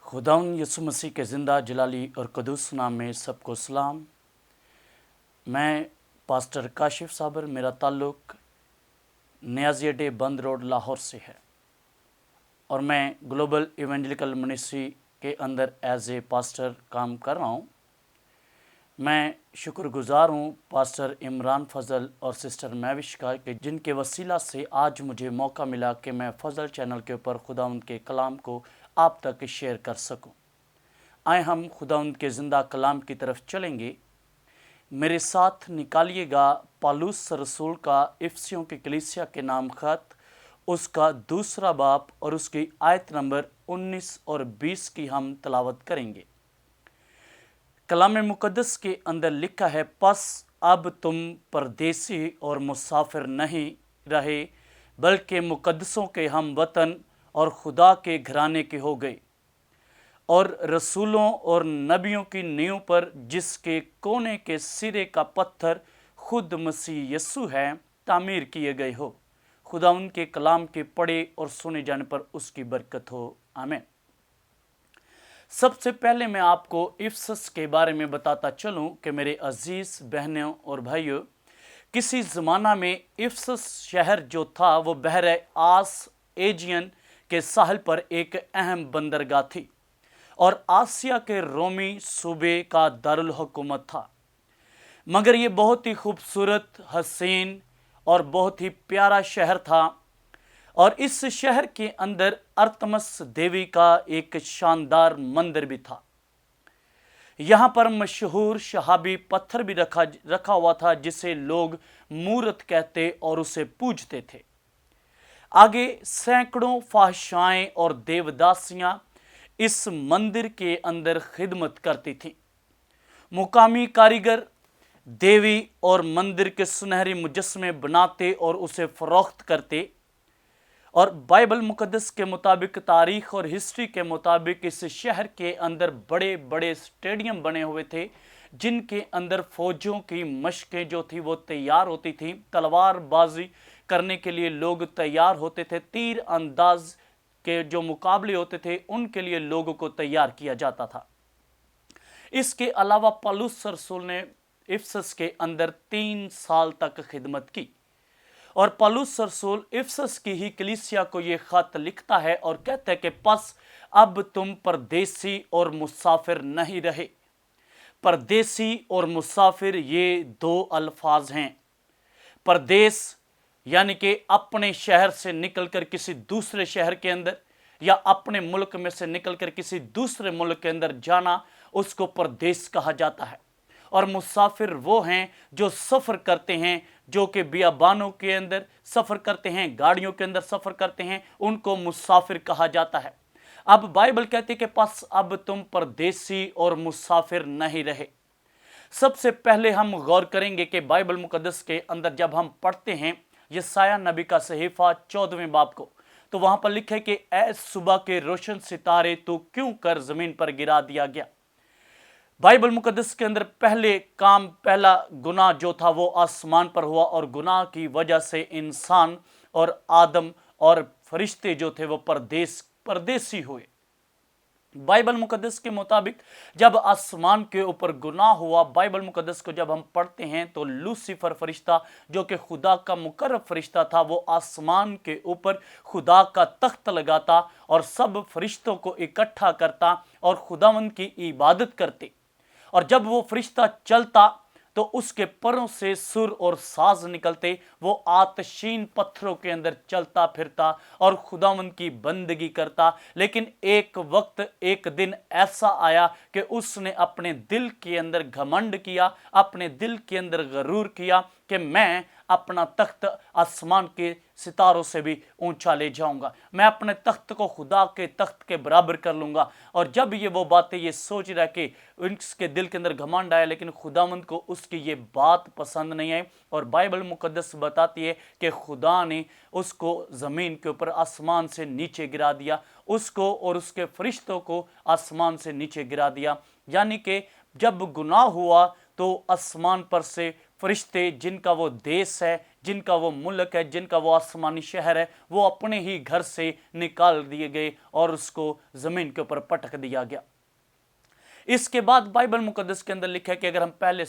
खुदावन यसु मसीह के ज़िंदा जलाली और कदूस नाम में सबको सलाम। मैं पास्टर काशिफ साबर, मेरा ताल्लुक़ नियाज़िया डे बंद रोड लाहौर से है और मैं ग्लोबल इवेंजलिकल मिनिस्ट्री के अंदर एज ए पास्टर काम कर रहा हूँ। मैं शुक्रगुज़ार हूँ पास्टर इमरान फ़ज़ल और सिस्टर महविश का कि जिनके वसीला से आज मुझे मौका मिला कि मैं फ़ज़ल चैनल के ऊपर खुदावंद के कलाम को आप तक शेयर कर सकूं। आए हम खुदावंद के ज़िंदा कलाम की तरफ चलेंगे। मेरे साथ निकालिएगा पौलुस रसूल का इफिसियों की कलीसिया के नाम खत, उसका दूसरा बाब और उसकी आयत नंबर 19 और 20 की हम तलावत करेंगे। कलाम मुक़द्दस के अंदर लिखा है, पस अब तुम परदेसी और मुसाफिर नहीं रहे, बल्कि मुक़द्दसों के हम वतन और खुदा के घराने के हो गए, और रसूलों और नबियों की नींव पर जिसके कोने के सिरे का पत्थर खुद मसीह यस्सु है तामीर किए गए हो। खुदा उनके कलाम के पढ़े और सुने जाने पर उसकी बरकत हो, आमीन। सबसे पहले मैं आपको इफिसस के बारे में बताता चलूं कि मेरे अजीज बहनों और भाइयों, किसी ज़माना में इफिसस शहर जो था वो बहरे आस एजियन के साहल पर एक अहम बंदरगाह थी और आसिया के रोमी सूबे का दारुल हुकूमत था। मगर ये बहुत ही खूबसूरत, हसीन और बहुत ही प्यारा शहर था और इस शहर के अंदर अरतमस देवी का एक शानदार मंदिर भी था। यहाँ पर मशहूर शहाबी पत्थर भी रखा हुआ था जिसे लोग मूरत कहते और उसे पूजते थे। आगे सैकड़ों फाहशाएं और देवदासियां इस मंदिर के अंदर खिदमत करती थीं। मुकामी कारीगर देवी और मंदिर के सुनहरी मुजस्मे बनाते और उसे फरोख्त करते, और बाइबल मुकद्दस के मुताबिक, तारीख और हिस्ट्री के मुताबिक इस शहर के अंदर बड़े बड़े स्टेडियम बने हुए थे जिनके अंदर फौजों की मशकें जो थी वो तैयार होती थी। तलवारबाजी करने के लिए लोग तैयार होते थे। तीर अंदाज के जो मुकाबले होते थे उनके लिए लोगों को तैयार किया जाता था। इसके अलावा पौलुस रसूल ने इफिसस के अंदर 3 साल तक खिदमत की और पौलुस रसूल इफिसस की ही कलीसिया को ये खत लिखता है और कहता है कि पस अब तुम परदेसी और मुसाफिर नहीं रहे। परदेसी और मुसाफिर ये 2 अल्फाज हैं। परदेश यानी कि अपने शहर से निकलकर किसी दूसरे शहर के अंदर या अपने मुल्क में से निकलकर किसी दूसरे मुल्क के अंदर जाना, उसको परदेश कहा जाता है। और मुसाफिर वो हैं जो सफ़र करते हैं, जो कि बियाबानों के अंदर सफ़र करते हैं, गाड़ियों के अंदर सफ़र करते हैं, उनको मुसाफिर कहा जाता है। अब बाइबल कहती है कि बस अब तुम परदेसी और मुसाफिर नहीं रहे। सबसे पहले हम गौर करेंगे कि बाइबल मुकद्दस के अंदर जब हम पढ़ते हैं यशायाह नबी का सहीफा 14वें बाब को, तो वहां पर लिखा है कि ऐ सुबह के रोशन सितारे तो क्यों कर जमीन पर गिरा दिया गया। बाइबल मुकद्दस के अंदर पहला गुनाह जो था वो आसमान पर हुआ और गुनाह की वजह से इंसान और आदम और फरिश्ते जो थे वो परदेसी हुए। बाइबल मुकद्दस के मुताबिक जब आसमान के ऊपर गुनाह हुआ, बाइबल मुकद्दस को जब हम पढ़ते हैं तो लूसीफर फरिश्ता जो कि खुदा का मुकर्रब फरिश्ता था, वो आसमान के ऊपर खुदा का तख्त लगाता और सब फरिश्तों को इकट्ठा करता और खुदावंद की इबादत करते। और जब वो फरिश्ता चलता तो उसके परों से सुर और साज निकलते। वो आतशीन पत्थरों के अंदर चलता फिरता और खुदावंद की बंदगी करता। लेकिन एक दिन ऐसा आया कि उसने अपने दिल के अंदर घमंड किया, अपने दिल के अंदर गरूर किया कि मैं अपना तख्त आसमान के सितारों से भी ऊंचा ले जाऊंगा, मैं अपने तख्त को खुदा के तख्त के बराबर कर लूंगा। और जब ये वो बातें ये सोच रहा कि उसके दिल के अंदर घमंड आया, लेकिन खुदावंद को उसकी ये बात पसंद नहीं आई और बाइबल मुकद्दस बताती है कि खुदा ने उसको ज़मीन के ऊपर आसमान से नीचे गिरा दिया, उसको और उसके फरिश्तों को आसमान से नीचे गिरा दिया। यानी कि जब गुनाह हुआ तो आसमान पर से फरिश्ते जिनका वो देश है, जिनका वो मुल्क है, जिनका वो आसमानी शहर है, वो अपने ही घर से निकाल दिए गए और उसको ज़मीन के ऊपर पटक दिया गया। इसके बाद बाइबल मुकद्दस के अंदर लिखा है कि अगर हम पहले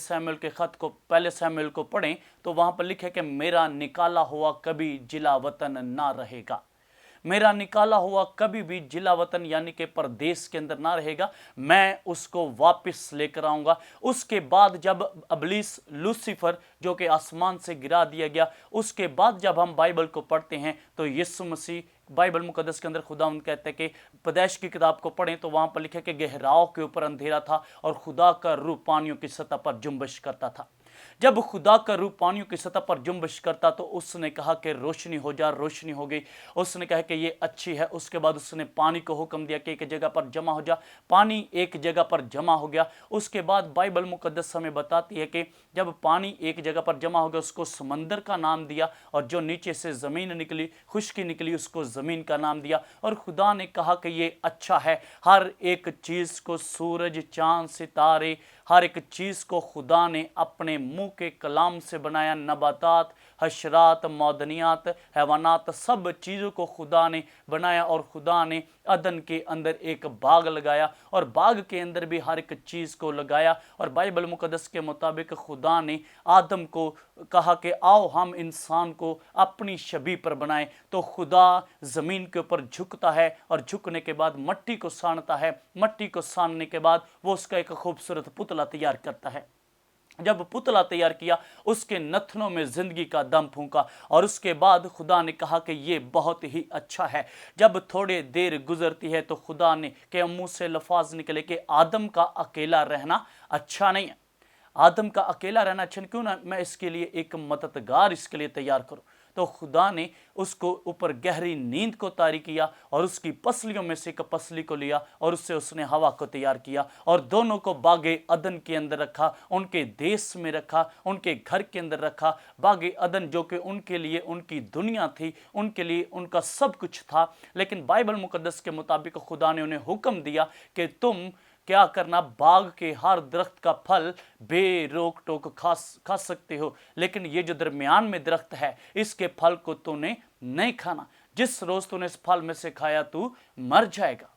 सैमुएल को पढ़ें तो वहां पर लिखा है कि मेरा निकाला हुआ कभी जिला वतन ना रहेगा। मेरा निकाला हुआ कभी भी जिला वतन यानी कि परदेश के अंदर ना रहेगा, मैं उसको वापस लेकर आऊंगा। उसके बाद जब इब्लीस लूसीफर जो कि आसमान से गिरा दिया गया, उसके बाद जब हम बाइबल को पढ़ते हैं तो यीशु मसीह, बाइबल मुकद्दस के अंदर खुदावंद कहते हैं कि पैदाइश की किताब को पढ़ें तो वहां पर लिखा कि गहराओं के ऊपर अंधेरा था और खुदा का रूह पानियों की सतह पर जुम्बिश करता था। जब खुदा का रूह पानियों की सतह पर जुम्बिश करता तो उसने कहा कि रोशनी हो जा, रोशनी हो गई। उसने कहा कि ये अच्छी है। उसके बाद उसने पानी को हुक्म दिया कि एक जगह पर जमा हो जा, पानी एक जगह पर जमा हो गया। उसके बाद बाइबल मुकद्दस हमें बताती है कि जब पानी एक जगह पर जमा हो गया उसको समंदर का नाम दिया, और जो नीचे से ज़मीन निकली, खुश्की निकली, उसको ज़मीन का नाम दिया। और खुदा ने कहा कि ये अच्छा है। हर एक चीज़ को, सूरज, चांद, सितारे, हर एक चीज़ को खुदा ने अपने मुंह के कलाम से बनाया। नबातात, हशरात, मौदनियात, हैवानात, सब चीज़ों को खुदा ने बनाया। और खुदा ने अदन के अंदर एक बाग लगाया और बाग के अंदर भी हर एक चीज़ को लगाया। और बाइबल मुकद्दस के मुताबिक खुदा ने आदम को कहा कि आओ हम इंसान को अपनी छवि पर बनाएं। तो खुदा ज़मीन के ऊपर झुकता है और झुकने के बाद मट्टी को सानता है। मट्टी को सानने के बाद वो उसका एक खूबसूरत पुतला तैयार करता है। जब पुतला तैयार किया, उसके नथनों में जिंदगी का दम फूंका और उसके बाद खुदा ने कहा कि ये बहुत ही अच्छा है। जब थोड़ी देर गुजरती है तो खुदा ने के मुंह से लफाज निकले कि आदम का अकेला रहना अच्छा नहीं है। आदम का अकेला रहना अच्छा नहीं, क्यों ना मैं इसके लिए एक मददगार इसके लिए तैयार करूं। तो खुदा ने उसको ऊपर गहरी नींद को तारी किया और उसकी पसलियों में से एक पसली को लिया और उससे उसने हवा को तैयार किया और दोनों को बागे अदन के अंदर रखा, उनके देश में रखा, उनके घर के अंदर रखा। बागे अदन जो कि उनके लिए उनकी दुनिया थी, उनके लिए उनका सब कुछ था। लेकिन बाइबल मुकद्दस के मुताबिक खुदा ने उन्हें हुक्म दिया कि तुम क्या करना, बाग के हर दरख्त का फल बेरोक टोक खा सकते हो, लेकिन ये जो दरमियान में दरख्त है इसके फल को तूने नहीं खाना। जिस रोज तूने इस फल में से खाया तू मर जाएगा।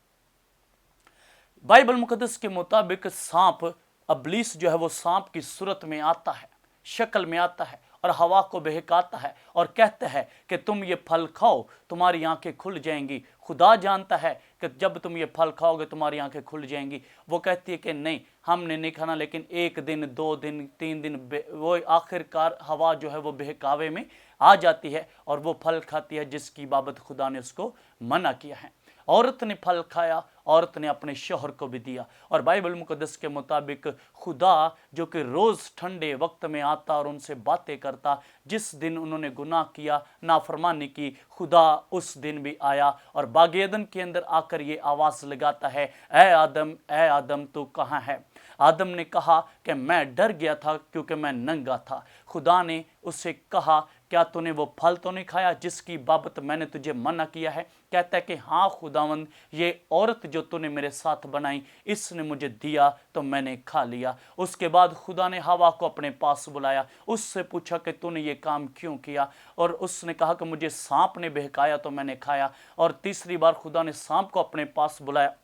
बाइबल मुकद्दस के मुताबिक सांप, इब्लीस जो है वो सांप की सूरत में आता है, शक्ल में आता है और हवा को बहकाता है और कहता है कि तुम ये फल खाओ, तुम्हारी आंखें खुल जाएंगी। खुदा जानता है कि जब तुम ये फल खाओगे तुम्हारी आंखें खुल जाएंगी। वो कहती है कि नहीं, हमने नहीं खाना। लेकिन एक दिन, 2 दिन, 3 दिन, वो आखिरकार हवा जो है वो बहकावे में आ जाती है और वो फल खाती है जिसकी बाबत खुदा ने उसको मना किया है। औरत ने फल खाया, औरत ने अपने शौहर को भी दिया। और बाइबल मुकद्दस के मुताबिक खुदा जो कि रोज़ ठंडे वक्त में आता और उनसे बातें करता, जिस दिन उन्होंने गुनाह किया, नाफरमानी की, खुदा उस दिन भी आया और बागे एदन के अंदर आकर ये आवाज़ लगाता है, ए आदम तू कहाँ है। आदम ने कहा कि मैं डर गया था क्योंकि मैं नंगा था। खुदा ने उससे कहा क्या तूने वो फल तो नहीं खाया जिसकी बाबत मैंने तुझे मना किया है। कहता है कि हाँ खुदावंद, ये औरत जो तूने मेरे साथ बनाई इसने मुझे दिया तो मैंने खा लिया। उसके बाद खुदा ने हवा को अपने पास बुलाया, उससे पूछा कि तूने ये काम क्यों किया, और उसने कहा कि मुझे सांप ने बहकाया तो मैंने खाया। और तीसरी बार खुदा ने सांप को अपने पास बुलाया।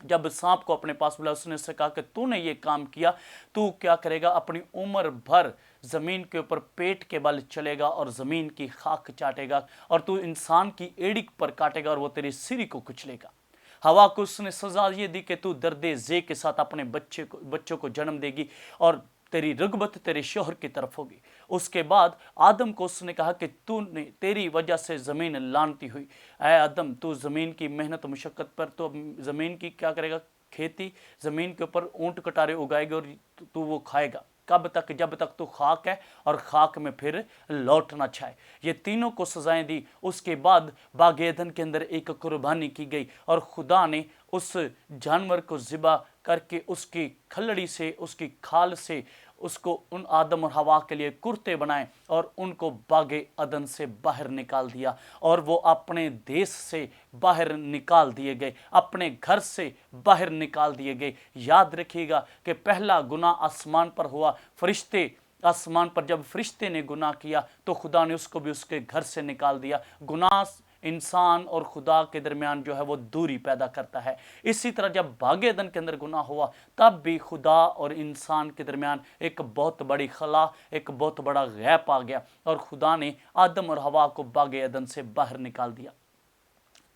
जब सांप को अपने पास बुलाया उसने से कहा कि तूने ये काम किया, तू क्या करेगा, अपनी उम्र भर ज़मीन के ऊपर पेट के बल चलेगा और ज़मीन की खाक चाटेगा और तू इंसान की एड़ी पर काटेगा और वो तेरी सिरी को कुचलेगा। हवा को उसने सजा ये दी कि तू दर्दे जे के साथ अपने बच्चों को जन्म देगी और तेरी रगबत तेरे शौहर की तरफ होगी। उसके बाद आदम को उसने कहा कि तूने, तेरी वजह से ज़मीन लानती हुई। ऐ आदम, तू ज़मीन की मेहनत मुशक्क़त पर, तो ज़मीन की क्या करेगा, खेती, ज़मीन के ऊपर ऊंट कटारे उगाएगा और तू वो खाएगा। कब तक, जब तक तू खाक है और खाक में फिर लौटना चाहे। ये तीनों को सजाएं दी। उसके बाद बागे एदन के अंदर एक कुर्बानी की गई और खुदा ने उस जानवर को ज़िबा करके उसकी खलड़ी से, उसकी खाल से उसको उन आदम और हवा के लिए कुर्ते बनाए और उनको बागे अदन से बाहर निकाल दिया और वो अपने देश से बाहर निकाल दिए गए, अपने घर से बाहर निकाल दिए गए। याद रखिएगा कि पहला गुनाह आसमान पर हुआ। फरिश्ते आसमान पर जब फरिश्ते ने गुनाह किया तो खुदा ने उसको भी उसके घर से निकाल दिया। गुनाह इंसान और खुदा के दरमियान जो है वो दूरी पैदा करता है। इसी तरह जब भागे अदन के अंदर गुनाह हुआ तब भी खुदा और इंसान के दरमियान एक बहुत बड़ी खला, एक बहुत बड़ा गैप आ गया और खुदा ने आदम और हवा को भागे अदन से बाहर निकाल दिया।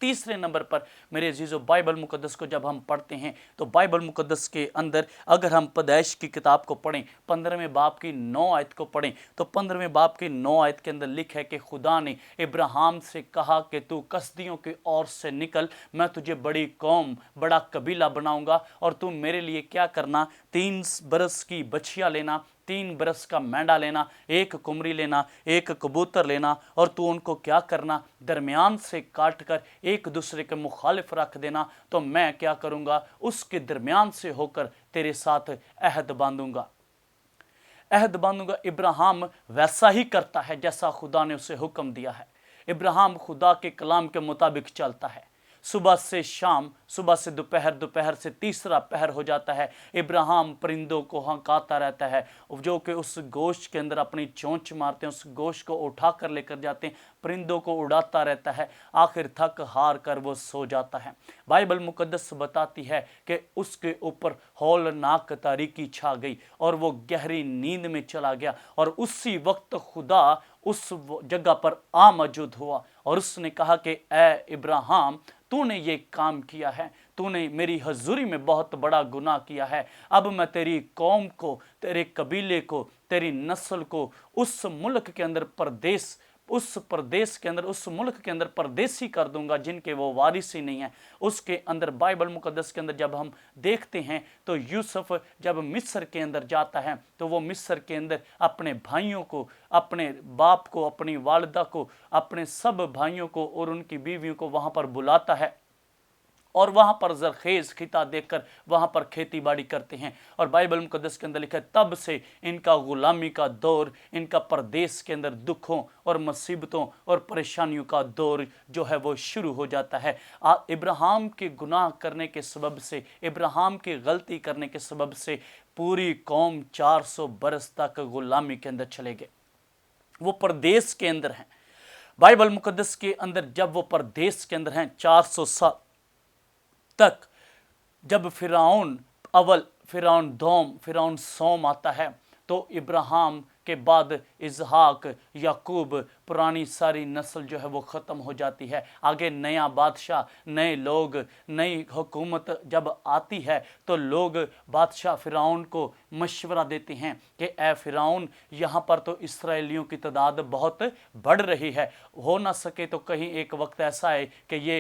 तीसरे नंबर पर मेरे अजीज़ों, बाइबल मुकद्दस को जब हम पढ़ते हैं तो बाइबल मुकद्दस के अंदर अगर हम पैदाइश की किताब को पढ़ें, 15वें बाब की 9 आयत को पढ़ें तो 15वें बाब की 9 आयत के अंदर लिखा है कि खुदा ने इब्राहिम से कहा कि तू कसदियों की ओर से निकल, मैं तुझे बड़ी कौम, बड़ा कबीला बनाऊंगा और तू मेरे लिए क्या करना, 3 बरस की बछिया लेना, 3 बरस का मेंढा लेना, 1 कुमरी लेना, 1 कबूतर लेना और तू उनको क्या करना, दरमियान से काट कर एक दूसरे के मुखालिफ रख देना, तो मैं क्या करूंगा, उसके दरमियान से होकर तेरे साथ अहद बांधूंगा, अहद बांधूंगा। इब्राहिम वैसा ही करता है जैसा खुदा ने उसे हुक्म दिया है। इब्राहिम खुदा के कलाम के मुताबिक चलता है। सुबह से शाम, सुबह से दोपहर, दोपहर से तीसरा पहर हो जाता है, इब्राहिम परिंदों को हंकाता रहता है जो कि उस गोश्त के अंदर अपनी चोंच मारते हैं, उस गोश्त को उठा कर लेकर जाते हैं, परिंदों को उड़ाता रहता है, आखिर थक हार कर वो सो जाता है। बाइबल मुकद्दस बताती है कि उसके ऊपर हौलनाक तारीकी छा गई और वो गहरी नींद में चला गया और उसी वक्त खुदा उस जगह पर आ मौजूद हुआ और उसने कहा कि ए इब्राहिम, तूने ये काम किया है, तूने मेरी हजूरी में बहुत बड़ा गुनाह किया है, अब मैं तेरी कौम को, तेरे कबीले को, तेरी नस्ल को उस मुल्क के अंदर परदेश, उस प्रदेश के अंदर, उस मुल्क के अंदर परदेसी कर दूंगा जिनके वो वारिस ही नहीं है। उसके अंदर बाइबल मुकद्दस के अंदर जब हम देखते हैं तो यूसुफ जब मिस्र के अंदर जाता है तो वो मिस्र के अंदर अपने भाइयों को, अपने बाप को, अपनी वालिदा को, अपने सब भाइयों को और उनकी बीवियों को वहाँ पर बुलाता है और वहाँ पर जरखेज खिता देखकर वहाँ पर खेती बाड़ी करते हैं। और बाइबल मुकद्दस के अंदर लिखा है तब से इनका गुलामी का दौर, इनका परदेश के अंदर दुखों और मुसीबतों और परेशानियों का दौर जो है वो शुरू हो जाता है। इब्राहिम के गुनाह करने के सबब से, इब्राहिम की गलती करने के सबब से पूरी कौम 400 बरस तक गुलामी के अंदर चले गए, वो परदेश के अंदर हैं। बाइबल मुकद्दस के अंदर जब वो परदेश के अंदर हैं 400 साल तक, जब फिरौन अव्वल, फिरौन दोम, फिरौन सोम आता है तो इब्राहिम के बाद इसहाक, याकूब, पुरानी सारी नस्ल जो है वो ख़त्म हो जाती है। आगे नया बादशाह, नए लोग, नई हुकूमत जब आती है तो लोग बादशाह फिरौन को मशवरा देते हैं कि ए फिरौन, यहाँ पर तो इसराइलियों की तादाद बहुत बढ़ रही है, हो ना सके तो कहीं एक वक्त ऐसा है कि ये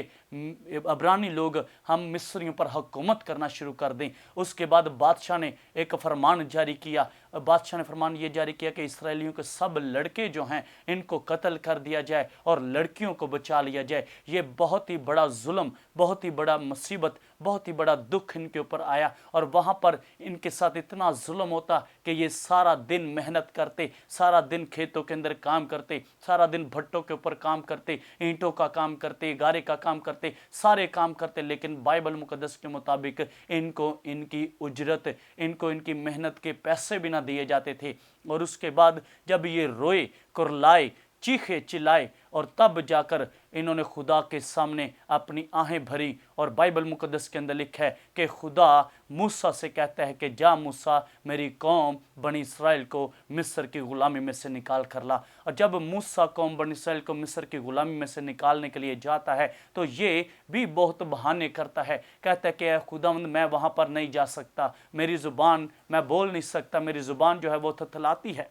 अब्रानी लोग हम मिस्रियों पर हुकूमत करना शुरू कर दें। उसके बाद बादशाह ने एक फरमान जारी किया, बादशाह ने फरमान ये जारी किया कि इसराइलियों के सब लड़के जो हैं इनको कत्ल कर दिया जाए और लड़कियों को बचा लिया जाए। ये बहुत ही बड़ा जुल्म, बहुत ही बड़ा मुसीबत, बहुत ही बड़ा दुख इनके ऊपर आया और वहाँ पर इनके साथ इतना जुल्म होता कि ये सारा दिन मेहनत करते, सारा दिन खेतों के अंदर काम करते, सारा दिन भट्टों के ऊपर काम करते, ईंटों का काम करते, गारे का काम करते, सारे काम करते, लेकिन बाइबल मुकद्दस के मुताबिक इनको इनकी उजरत, इनको इनकी मेहनत के पैसे भी ना दिए जाते थे। और उसके बाद जब ये रोए, कुरलाए, चीखे चिल्लाए और तब जाकर इन्होंने खुदा के सामने अपनी आहें भरी। और बाइबल मुकद्दस के अंदर लिखा है कि खुदा मूसा से कहता है कि जा मूसा, मेरी कौम बनी इसराइल को मिस्र की गुलामी में से निकाल कर ला। और जब मूसा कौम बनी इसराइल को मिस्र की गुलामी में से निकालने के लिए जाता है तो ये भी बहुत बहाने करता है, कहता है कि खुदावंद मैं वहाँ पर नहीं जा सकता, मेरी ज़ुबान, मैं बोल नहीं सकता, मेरी ज़ुबान जो है वो थथलाती है।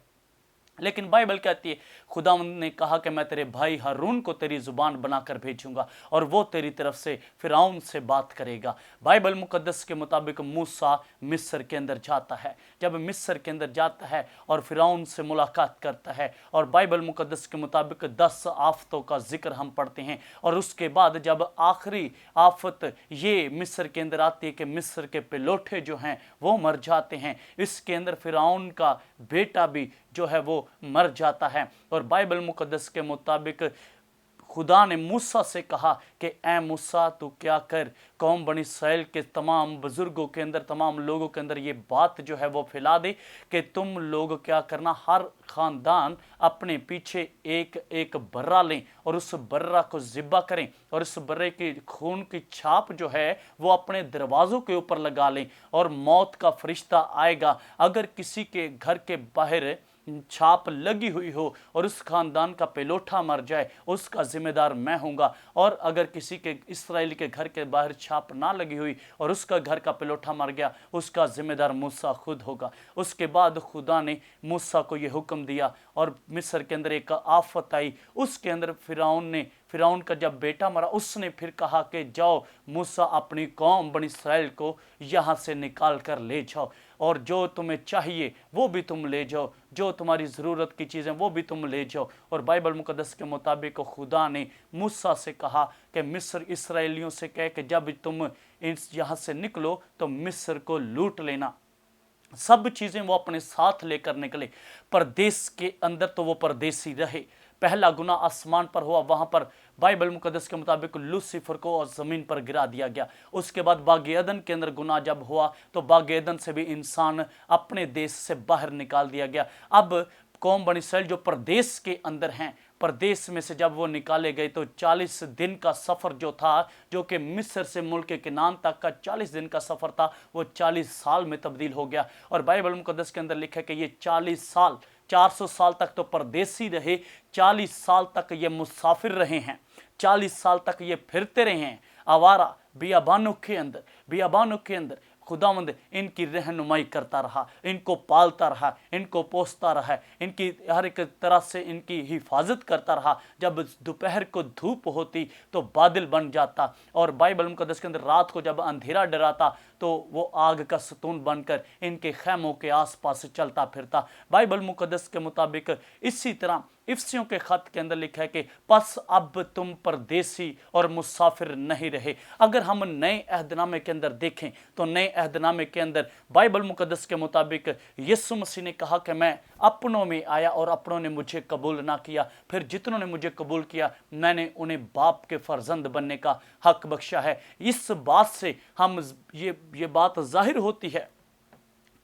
लेकिन बाइबल कहती है खुदावंद ने कहा कि मैं तेरे भाई हारून को तेरी ज़ुबान बनाकर भेजूंगा और वो तेरी तरफ से फिरौन से बात करेगा। बाइबल मुकद्दस के मुताबिक मूसा मिस्र के अंदर जाता है। जब मिस्र के अंदर जाता है और फिरौन से मुलाकात करता है और बाइबल मुकद्दस के मुताबिक 10 आफतों का जिक्र हम पढ़ते हैं और उसके बाद जब आखिरी आफत ये मिस्र के अंदर आती है कि मिस्र के पिलोठे जो हैं वो मर जाते हैं, इसके अंदर फिरौन का बेटा भी जो है वो मर जाता है। और बाइबल मुकद्दस के मुताबिक खुदा ने मूसा से कहा कि ऐ मूसा तू क्या कर, कौम बनी इसराइल के तमाम बुजुर्गों के अंदर, तमाम लोगों के अंदर ये बात जो है वो फैला दे कि तुम लोग क्या करना, हर खानदान अपने पीछे एक एक बर्रा लें और उस बर्रा को ज़िब्बा करें और उस बर्रे की खून की छाप जो है वो अपने दरवाज़ों के ऊपर लगा लें, और मौत का फरिश्ता आएगा, अगर किसी के घर के बाहर छाप लगी हुई हो और उस खानदान का पेलोठा मर जाए, उसका जिम्मेदार मैं हूँगा। और अगर किसी के इस्राएल के घर के बाहर छाप ना लगी हुई और उसका घर का पेलोठा मर गया, उसका जिम्मेदार मूसा खुद होगा। उसके बाद खुदा ने मूसा को यह हुक्म दिया और मिस्र के अंदर एक आफत आई, उसके अंदर फिरौन का जब बेटा मरा, उसने फिर कहा कि जाओ मूसा अपनी कौम बनी इसराइल को यहाँ से निकाल कर ले जाओ, और जो तुम्हें चाहिए वो भी तुम ले जाओ, जो तुम्हारी ज़रूरत की चीज़ें वो भी तुम ले जाओ। और बाइबल मुकद्दस के मुताबिक खुदा ने मूसा से कहा कि मिस्र इसराइलियों से कह कि जब तुम यहाँ से निकलो तो मिस्र को लूट लेना। सब चीज़ें वो अपने साथ लेकर निकले। परदेश के अंदर तो वो परदेसी रहे। पहला गुना आसमान पर हुआ, वहाँ पर बाइबल मुकद्दस के मुताबिक लूसीफर को और ज़मीन पर गिरा दिया गया। उसके बाद बाग एदन के अंदर गुनाह जब हुआ तो बाग एदन से भी इंसान अपने देश से बाहर निकाल दिया गया। अब कौम बनी इसराइल जो परदेश के अंदर हैं, परदेश में से जब वो निकाले गए तो 40 दिन का सफ़र जो था, जो कि मिस्र से मुल्क किनान तक का 40 दिन का सफ़र था, वो 40 साल में तब्दील हो गया। और बाइबल मुकद्दस के अंदर लिखा है कि ये 40 साल, 400 साल तक तो परदेसी रहे, 40 साल तक ये मुसाफिर रहे हैं, 40 साल तक ये फिरते रहे हैं आवारा बियाबानों के अंदर। खुदावंद इनकी रहनुमाई करता रहा, इनको पालता रहा, इनको पोसता रहा, इनकी हर एक तरह से इनकी हिफाजत करता रहा। जब दोपहर को धूप होती तो बादल बन जाता, और बाइबल मुकद्दस के अंदर रात को जब अंधेरा डराता तो वो आग का सतून बनकर इनके खैमों के आसपास चलता फिरता। बाइबल मुकद्दस के मुताबिक इसी तरह इफसियों के खत के अंदर लिखा है कि बस अब तुम परदेसी और मुसाफिर नहीं रहे। अगर हम नए अहदनामे के अंदर देखें तो नए अहदनामे के अंदर बाइबल मुकद्दस के मुताबिक यीशु मसीह ने कहा कि मैं अपनों में आया और अपनों ने मुझे कबूल ना किया, फिर जितनों ने मुझे कबूल किया मैंने उन्हें बाप के फर्जंद बनने का हक बख्शा है। इस बात से हम ये बात जाहिर होती है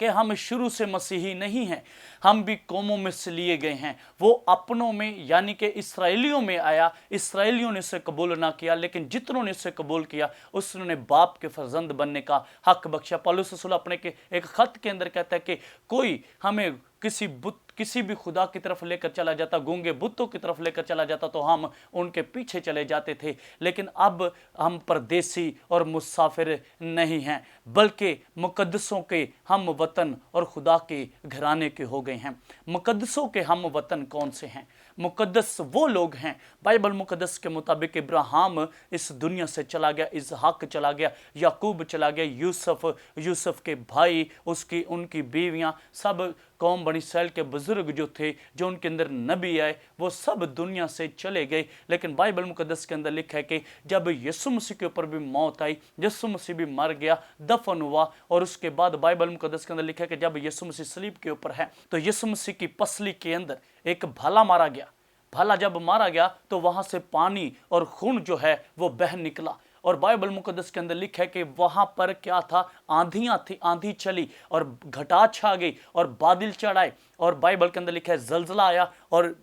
कि हम शुरू से मसीही नहीं हैं, हम भी कौमों में से लिए गए हैं। वो अपनों में यानी कि इसराइलियों में आया, इसराइलियों ने इसे कबूल ना किया, लेकिन जितनों ने इसे कबूल किया उसने बाप के फर्जंद बनने का हक बख्शा। पौलुस रसूल अपने के एक खत के अंदर कहता है कि कोई हमें किसी भी खुदा की तरफ लेकर चला जाता, गूंगे बुतों की तरफ लेकर चला जाता तो हम उनके पीछे चले जाते थे, लेकिन अब हम परदेसी और मुसाफिर नहीं हैं, बल्कि मुकद्दसों के हम वतन और खुदा के घराने के हो गए हैं। मुकद्दसों के हम वतन कौन से हैं? मुकद्दस वो लोग हैं, बाइबल मुकद्दस के मुताबिक इब्राहिम इस दुनिया से चला गया, इसहाक चला गया, याकूब चला गया, यूसुफ के भाई, उनकी बीवियां, सब कौम बनी इसराइल के बुजुर्ग जो थे, जो उनके अंदर नबी आए, वो सब दुनिया से चले गए। लेकिन बाइबल मुकद्दस के अंदर लिखा है कि जब यीशु मसीह के ऊपर भी मौत आई, यीशु मसीह भी मर गया, दफन हुआ, और उसके बाद बाइबल मुकद्दस के अंदर लिखा है कि जब यीशु मसीह सलीब के ऊपर है तो यीशु मसीह की पसली के अंदर एक भाला मारा गया। भाला जब मारा गया तो वहां से पानी और खून जो है वो बह निकला, और बाइबल मुकद्दस के अंदर लिखा है कि वहां पर क्या था, आंधियां थी, आंधी चली और घटा छा गई और बादल चढ़ाए, और बाइबल के अंदर लिखा है जलजला आया, और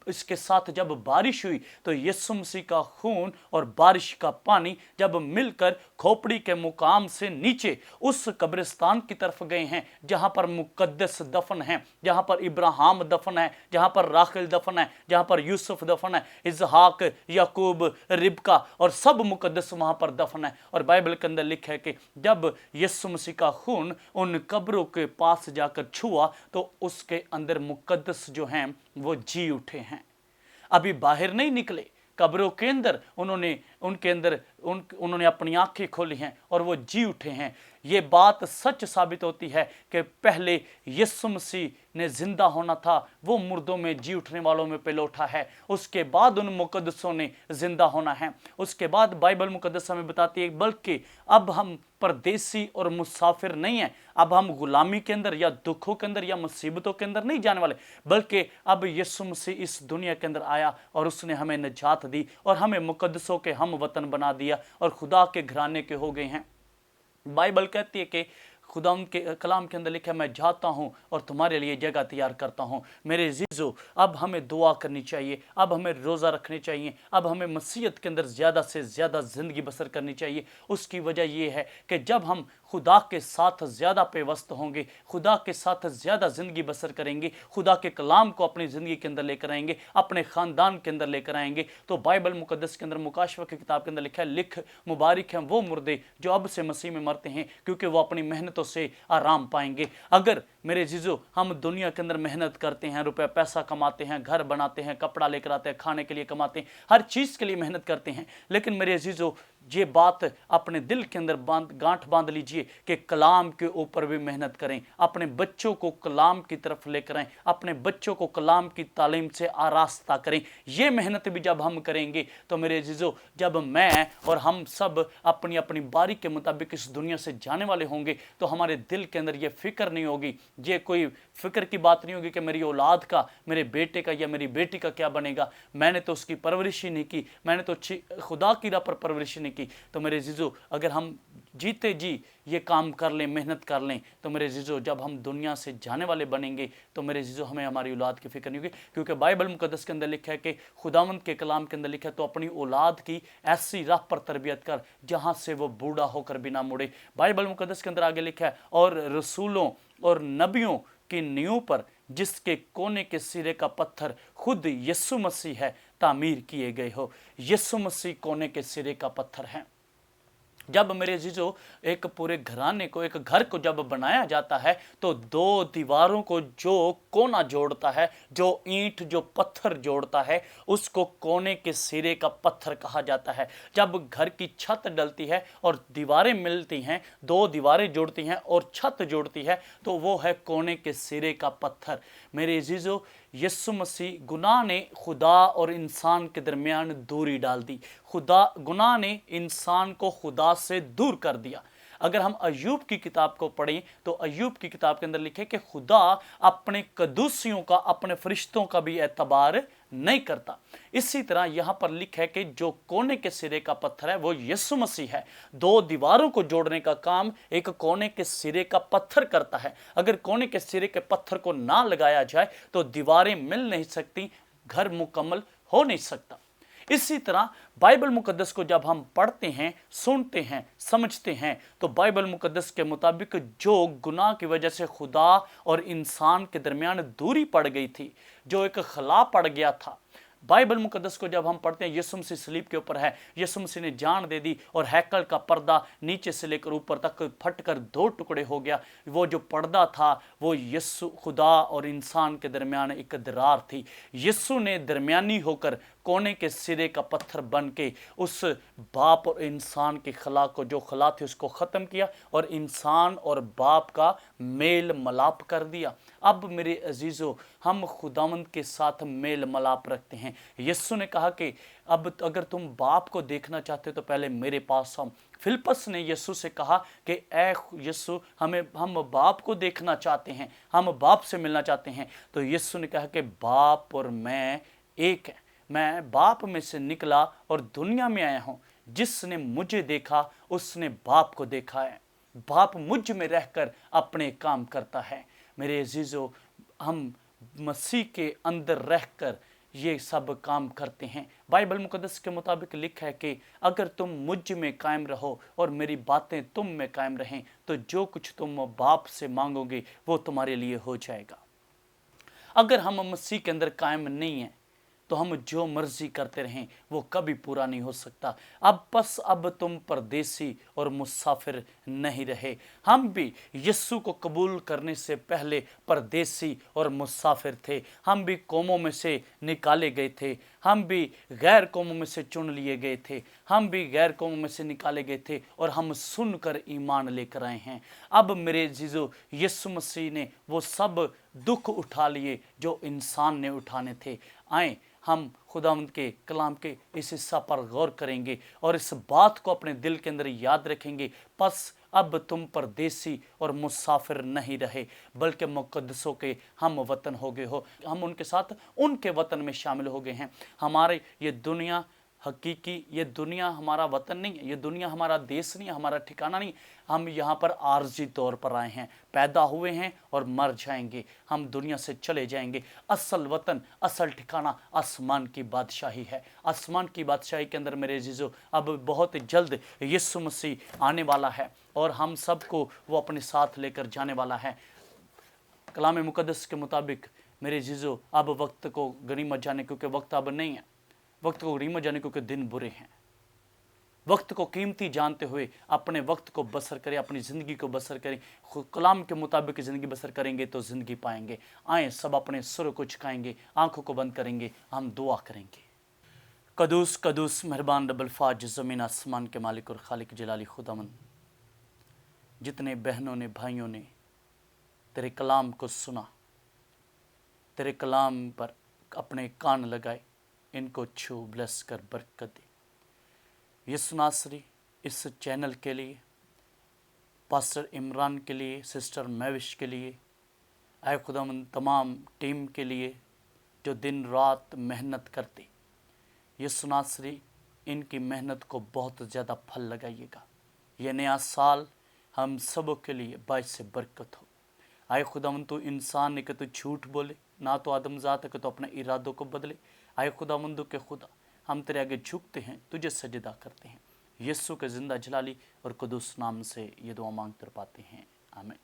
इसके साथ जब बारिश हुई तो यीशु मसीह का खून और बारिश का पानी जब मिलकर खोपड़ी के मुकाम से नीचे उस कब्रिस्तान की तरफ गए हैं जहां पर मुकद्दस दफन है, जहां पर इब्राहिम दफन है, जहां पर राखेल दफन है, जहां पर यूसुफ दफन है, इसहाक, याकूब, रिबका और सब मुकद्दस वहां पर दफन है। और बाइबल के अंदर लिखा है कि जब यीशु मसीह का खून उन कब्रों के पास जाकर छुआ तो उसके अंदर मुकद्दस जो हैं वो जी उठे हैं। अभी बाहर नहीं निकले, कब्रों के अंदर उन्होंने उनके अंदर उन्होंने अपनी आंखें खोली हैं और वो जी उठे हैं। ये बात सच साबित होती है कि पहले यीशु मसीह ने जिंदा होना था, वो मुर्दों में जी उठने वालों में पहले उठा है, उसके बाद उन मुकद्दसों ने जिंदा होना है। उसके बाद बाइबल मुकद्दस हमें बताती है बल्कि अब हम परदेसी और मुसाफिर नहीं हैं, अब हम गुलामी के अंदर या दुखों के अंदर या मुसीबतों के अंदर नहीं जाने वाले, बल्कि अब यीशु मसीह इस दुनिया के अंदर आया और उसने हमें निजात दी और हमें मुकद्दसों के हम वतन बना दिया और खुदा के घराने के हो गए हैं। बाइबल कहती है कि खुदा के कलाम के अंदर लिखा है, मैं जाता हूँ और तुम्हारे लिए जगह तैयार करता हूँ। मेरे अजीजों, अब हमें दुआ करनी चाहिए, अब हमें रोज़ा रखने चाहिए, अब हमें मसीहत के अंदर ज़्यादा से ज़्यादा ज़िंदगी बसर करनी चाहिए। उसकी वजह यह है कि जब हम खुदा के साथ ज़्यादा पेवस्त होंगे, खुदा के साथ ज़्यादा ज़िंदगी बसर करेंगे, खुदा के कलाम को अपनी ज़िंदगी के अंदर लेकर आएंगे, अपने ख़ानदान के अंदर लेकर आएंगे, तो बाइबल मुकद्दस के अंदर मुकाशवा की किताब के अंदर लिखा है, लिख मुबारक हैं वो मुर्दे जो अब से मसीह में मरते हैं, क्योंकि वो अपनी मेहनतों से आराम पाएंगे। अगर मेरे जीजो हम दुनिया के अंदर मेहनत करते हैं, रुपया पैसा कमाते हैं, घर बनाते हैं, कपड़ा लेकर आते हैं, खाने के लिए कमाते हैं, हर चीज़ के लिए मेहनत करते हैं, लेकिन मेरे जीजो ये बात अपने दिल के अंदर गांठ बांध लीजिए कि कलाम के ऊपर भी मेहनत करें, अपने बच्चों को कलाम की तरफ लेकर आएं, अपने बच्चों को कलाम की तालीम से आरास्ता करें। ये मेहनत भी जब हम करेंगे तो मेरे जीजो, जब मैं और हम सब अपनी अपनी बारी के मुताबिक इस दुनिया से जाने वाले होंगे, तो हमारे दिल के अंदर ये फिक्र नहीं होगी, ये कोई फिक्र की बात नहीं होगी कि मेरी औलाद का, मेरे बेटे का या मेरी बेटी का क्या बनेगा, मैंने तो उसकी परवरिश ही नहीं की, मैंने तो खुदा की राह पर परवरिश नहीं की। तो मेरे जीजो, अगर हम जीते जी ये काम कर लें, मेहनत कर लें, तो मेरे जीजो जब हम दुनिया से जाने वाले बनेंगे तो मेरे जीजो हमें हमारी औलाद की फिक्र नहीं होगी, क्योंकि बाइबल मुकद्दस के अंदर लिखा है कि खुदावंद के कलाम के अंदर लिखा है, तो अपनी औलाद की ऐसी राह पर तरबियत कर जहां से वो बूढ़ा होकर भी ना मुड़े। बाइबल मुकद्दस के अंदर आगे लिखा है, और रसूलों और नबियों की नींव पर जिसके कोने के सिरे का पत्थर खुद यीशु मसीह है, तामीर किए गए हो। यीशु मसीह कोने के सिरे का पत्थर है। जब मेरे जीजो एक पूरे घराने को, एक घर को जब बनाया जाता है, तो दो दीवारों को जो कोना जोड़ता है, जो ईंट जो पत्थर जोड़ता है, उसको कोने के सिरे का पत्थर कहा जाता है। जब घर की छत डलती है और दीवारें मिलती हैं, दो दीवारें जोड़ती हैं और छत जोड़ती है, तो वो है कोने के सिरे का पत्थर। मेरे जीजो, यीशु मसीह, गुनाह ने खुदा और इंसान के दरमियान दूरी डाल दी, गुनाह ने इंसान को खुदा से दूर कर दिया। अगर हम अय्यूब की किताब को पढ़ें तो अय्यूब की किताब के अंदर लिखे कि खुदा अपने कदूसियों का, अपने फरिश्तों का भी एतबार नहीं करता। इसी तरह यहां पर लिखा है कि जो कोने के सिरे का पत्थर है वो यीशु मसीह है। दो दीवारों को जोड़ने का काम एक कोने के सिरे का पत्थर करता है। अगर कोने के सिरे के पत्थर को ना लगाया जाए तो दीवारें मिल नहीं सकती, घर मुकम्मल हो नहीं सकता। इसी तरह बाइबल मुकद्दस को जब हम पढ़ते हैं, सुनते हैं, समझते हैं, तो बाइबल मुकद्दस के मुताबिक जो गुनाह की वजह से खुदा और इंसान के दरमियान दूरी पड़ गई थी, जो एक खला पड़ गया था, बाइबल मुकद्दस को जब हम पढ़ते हैं, यीशु मसीह सलीब के ऊपर है, यीशु मसीह ने जान दे दी और हैकल का पर्दा नीचे से लेकर ऊपर तक फटकर दो टुकड़े हो गया। वो जो पर्दा था वो यीशु, खुदा और इंसान के दरमियान एक दरार थी। यीशु ने दरमियानी होकर कोने के सिरे का पत्थर बन के उस बाप और इंसान की खला को, जो खला थी, उसको ख़त्म किया और इंसान और बाप का मेल मलाप कर दिया। अब मेरे अजीज़ों, हम खुदावंद के साथ मेल मलाप रखते हैं। यीशु ने कहा कि अब अगर तुम बाप को देखना चाहते हो तो पहले मेरे पास आओ। फिलिप्पस ने यीशु से कहा कि ऐ यीशु, हम बाप को देखना चाहते हैं, हम बाप से मिलना चाहते हैं। तो यीशु ने कहा कि बाप और मैं एक है, मैं बाप में से निकला और दुनिया में आया हूँ। जिसने मुझे देखा उसने बाप को देखा है। बाप मुझ में रहकर अपने काम करता है। मेरे अजीजों, हम मसीह के अंदर रहकर ये सब काम करते हैं। बाइबल मुकद्दस के मुताबिक लिखा है कि अगर तुम मुझ में कायम रहो और मेरी बातें तुम में कायम रहें, तो जो कुछ तुम बाप से मांगोगे वो तुम्हारे लिए हो जाएगा। अगर हम मसीह के अंदर कायम नहीं हैं तो हम जो मर्जी करते रहें वो कभी पूरा नहीं हो सकता। अब तुम परदेसी और मुसाफिर नहीं रहे। हम भी यीशु को कबूल करने से पहले परदेसी और मुसाफिर थे। हम भी कौमों में से निकाले गए थे, हम भी गैर कौमों में से चुन लिए गए थे, हम भी गैर कौमों में से निकाले गए थे और हम सुनकर ईमान लेकर आए हैं। अब मेरे जीजो, यीशु मसीह ने वो सब दुख उठा लिए जो इंसान ने उठाने थे। आए हम खुदावंद के कलाम के इस हिस्सा पर गौर करेंगे और इस बात को अपने दिल के अंदर याद रखेंगे। बस अब तुम परदेसी और मुसाफिर नहीं रहे, बल्कि मुकद्दसों के हम वतन हो गए हो। हम उनके साथ उनके वतन में शामिल हो गए हैं। हमारे ये दुनिया हकीकी, ये दुनिया हमारा वतन नहीं है, ये दुनिया हमारा देश नहीं है, हमारा ठिकाना नहीं। हम यहाँ पर आर्जी तौर पर आए हैं, पैदा हुए हैं और मर जाएंगे, हम दुनिया से चले जाएंगे। असल वतन, असल ठिकाना आसमान की बादशाही है। आसमान की बादशाही के अंदर मेरे जीजो अब बहुत जल्द यीशु मसीह आने वाला है और हम सबको वो अपने साथ लेकर जाने वाला है। कलाम मुकद्दस के मुताबिक मेरे जीजो अब वक्त को गनीमत जाने, क्योंकि वक्त अब नहीं है, वक्त को गनीमत जाने क्योंकि दिन बुरे हैं। वक्त को कीमती जानते हुए अपने वक्त को बसर करें, अपनी ज़िंदगी को बसर करें। कलाम के मुताबिक ज़िंदगी बसर करेंगे तो ज़िंदगी पाएंगे। आए सब अपने सुर को झुकाएंगे, आंखों को बंद करेंगे, हम दुआ करेंगे। कदूस कदूस मेहरबान रब अल्फाज ज़मीन आसमान के मालिक और खालिक जलाली खुदावंद, जितने बहनों ने भाइयों ने तेरे कलाम को सुना, तेरे कलाम पर अपने कान लगाए, इनको छू ब्लेस कर बरकत दे। यीशु नासरी इस चैनल के लिए, पास्टर इमरान के लिए, सिस्टर मैविश के लिए, आए खुदावंद तमाम टीम के लिए जो दिन रात मेहनत करती, यीशु नासरी इनकी मेहनत को बहुत ज़्यादा फल लगाइएगा। ये नया साल हम सबों के लिए बाइस से बरकत हो। आए खुदावंद तू इंसान ने कि तू झूठ बोले, ना तो आदमजात है कि तो अपने इरादों को बदले। आए खुदावंद के खुदा, हम तेरे आगे झुकते हैं, तुझे सजदा करते हैं। यीशु के ज़िंदा जलाली और कुदूस नाम से ये दुआ मांगते पाते हैं, आमीन।